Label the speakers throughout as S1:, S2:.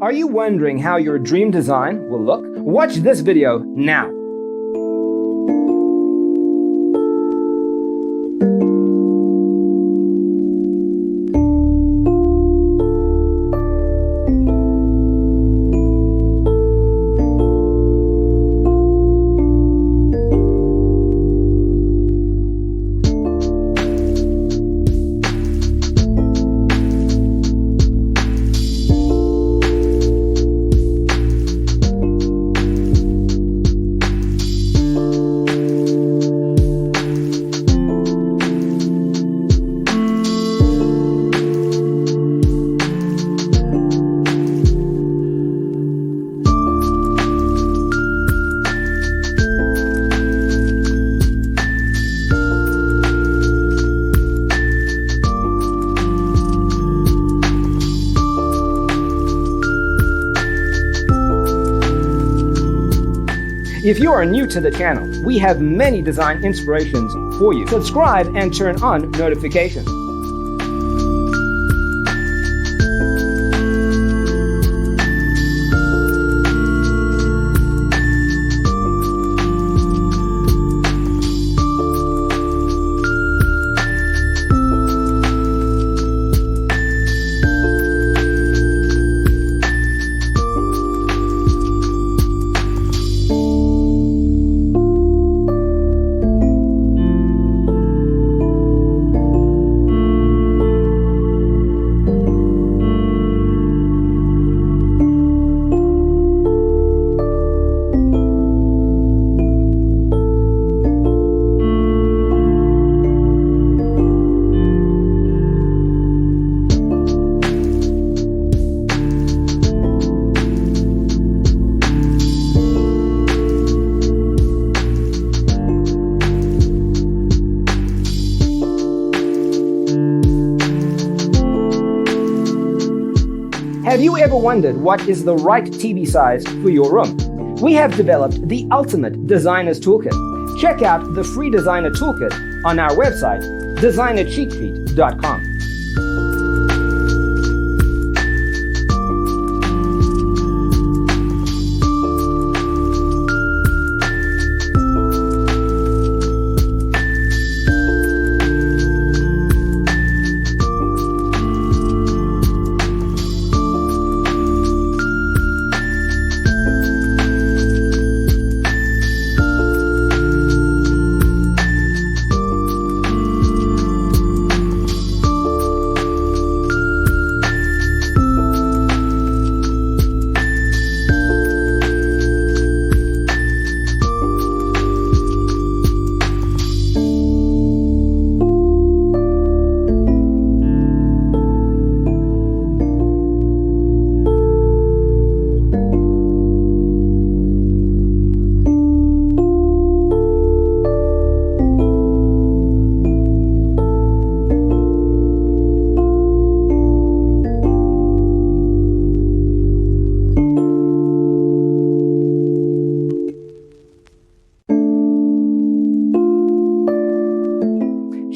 S1: Are you wondering how your dream design will look? Watch this video now. If you are new to the channel, we have many design inspirations for you. Subscribe and turn on notifications. Have you ever wondered what is the right TV size for your room? We have developed the ultimate designer's toolkit. Check out the free designer toolkit on our website, designercheatsheet.com.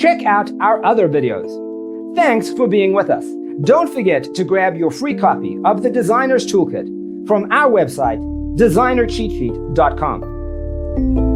S1: Check out our other videos. Thanks for being with us. Don't forget to grab your free copy of the Designer's Toolkit from our website, designercheatsheet.com.